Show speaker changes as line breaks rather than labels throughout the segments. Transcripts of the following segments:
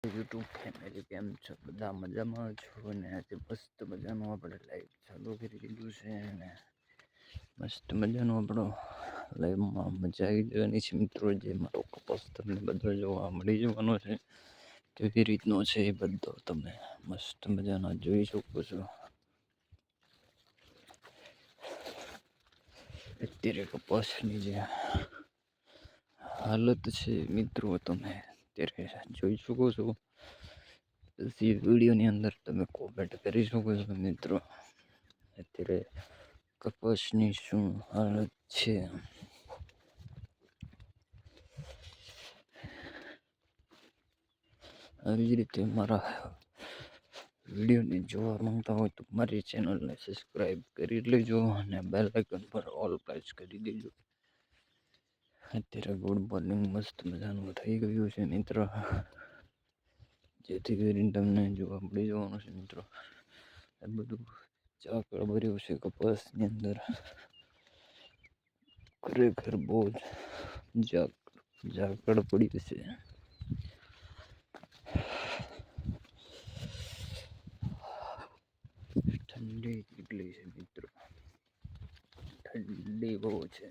YouTube family કેમ છો? બધા મજામાં છો ને? આજે મસ્ત મજાનું આપણે લાઈવ ચાલુ કરી દીધું છે ને મસ્ત મજાનો આપણો લાઈવમાં મજા આવી જવાની છે મિત્રો. જે મારો કપાસ તમને બધો જોવા મળી જવાનો છે, કેવી રીતનો છે એ બધો તમે મસ્ત મજાના જોઈ શકો છો. અત્યારે કપાસની જે હાલત છે મિત્રો તમે અત્યારે જોઈ શકો છો. પછી વિડીયોની અંદર તમે કોમેન્ટ કરી શકો છો મિત્રો. અત્યારે કપાસની શું હાલત છે. આવી જ રીતે મારા વિડીયોને જોવા માંગતા હોય તો મારી ચેનલને સબસ્ક્રાઈબ કરી લેજો અને બેલ આઇકન પર ઓલ પ્રેસ કરી દેજો. અત્યારે ગુડ મોર્નિંગ મસ્ત મજાનું થઈ ગયું છે મિત્રો, જેથી કરીને તમને જોવા મળી જવાનું છે મિત્રો. એ બધું ઝાકળ ભર્યું છે કપાસની અંદર, ખરેખર બહુ જ ઝાકળ પડ્યું છે. ઠંડી કેટલી છે મિત્રો, ઠંડી બહુ છે.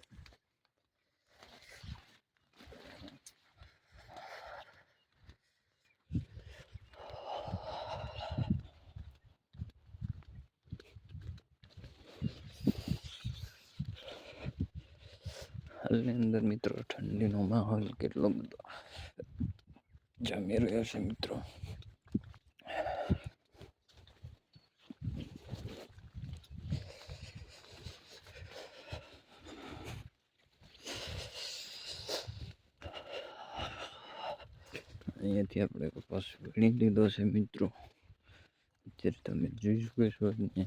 હાલની અંદર મિત્રો ઠંડીનો માહોલ કેટલો બધો જામી રહ્યો છે મિત્રો. અહીંયાથી આપણે કપાસ વીણી લીધો છે મિત્રો. અત્યારે તમે જોઈ શકો છો ને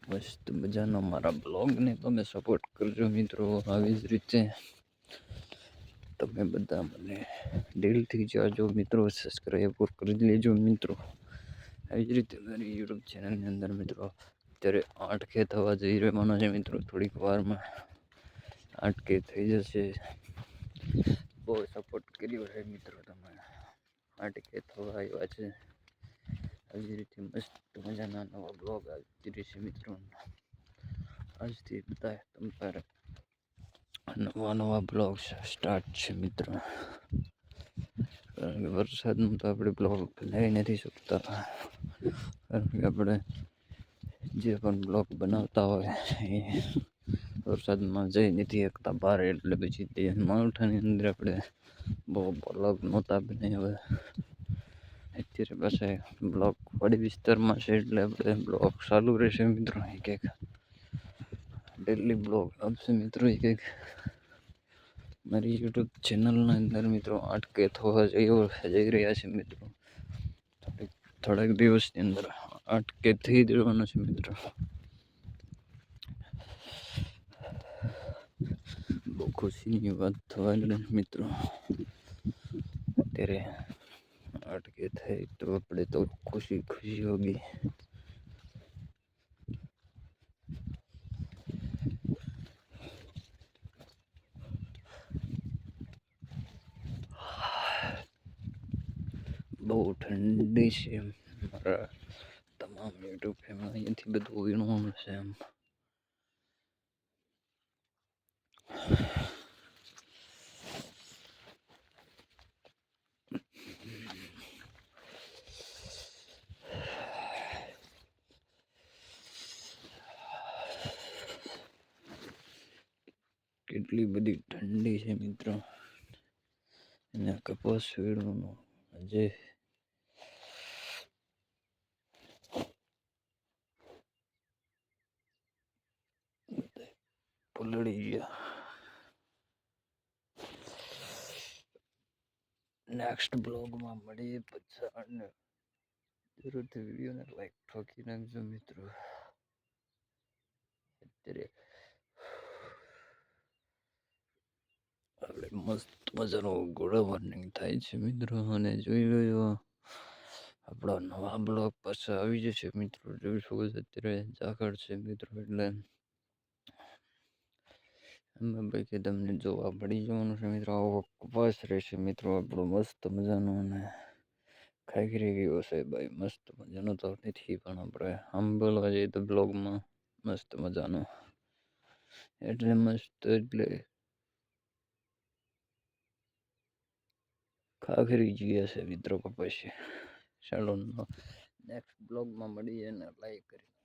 મસ્ત મજાનો મારા બ્લોગને તમે સપોર્ટ કરજો મિત્રો. આવી જ રીતે તમે બધા મને દિલથી જાજો મિત્રો, સબસ્ક્રાઈબ કરી લેજો મિત્રો. આવી જ રીતે મારી યુટ્યુબ ચેનલની અંદર મિત્રો અત્યારે 8K થવા જઈ રહેવાના છે મિત્રો. થોડીક વારમાં 8K થઈ જશે. બહુ સપોર્ટ કર્યો છે મિત્રો તમે. 8K થવા આવ્યા છે. આવી રીતે મસ્ત મજાના નવા બ્લોગ આવતી રહેશે મિત્રો. આજથી બધા તમારે નવા બ્લોગ સ્ટાર્ટ છે મિત્રો. કારણ કે વરસાદમાં તો આપણે બ્લોગ બનાવી નથી શકતા, કારણ કે આપણે જે પણ બ્લોગ બનાવતા હોય એ વરસાદમાં જઈ નથી શકતા બહાર, એટલે પછી તે માવઠાની અંદર આપણે બહુ બ્લોગ નહોતા બનાવ્યા. અત્યારે પાસે બ્લોક વાડી વિસ્તારમાં છે એટલે આપણે બ્લોક ચાલુ રહેશે મિત્રો. એક ડેલી બ્લોગ આવશે મિત્રો. એક મારી યુટ્યુબ ચેનલના અંદર મિત્રો 8K થવા જઈ રહ્યા છે મિત્રો. થોડાક દિવસની અંદર 8K થઈ જવાના છે મિત્રો. બહુ ખુશીની વાત થવા મિત્રો. અત્યારે 8K થાય તો આપણે તો ખુશી ખુશી હોગી. બહુ ઠંડી છે મારા તમામ યુટ્યુબ ફેમિલી. અહીંયાથી બધું વીણવાનું છે એમ. કેટલી બધી ઠંડી છે મિત્રો. અને કપાસ વીણવાનું આજે પલળી ગયા. નેક્સ્ટ બ્લોગમાં મળીએ પછી, અને જરૂરથી વિડીયોને લાઈક ઠોકી નાખજો મિત્રો. અત્યારે આપણે મસ્ત મજાનો ગુડ મોર્નિંગ થાય છે મિત્રો. અને જોઈ લો આપણા નવા બ્લોગ પાછા આવી જશે મિત્રો. જોઈ શકો છો અત્યારે ઝાકળ છે મિત્રો, એટલે એમાં પૈકી તમને જોવા મળી જવાનું છે મિત્રો. આવો કપાસ રહેશે મિત્રો આપણો મસ્ત મજાનો. અને ખાખરી ગયો છે ભાઈ, મસ્ત મજાનો તો નથી પણ આપણે આમ બોલવા જઈએ તો બ્લોગમાં મસ્ત મજાનો એટલે મસ્ત એટલે ખાખરી જોઈએ છે મિત્રો. પછી ચાલો નેક્સ્ટ બ્લોગમાં મળીએ ને લાઈક કરી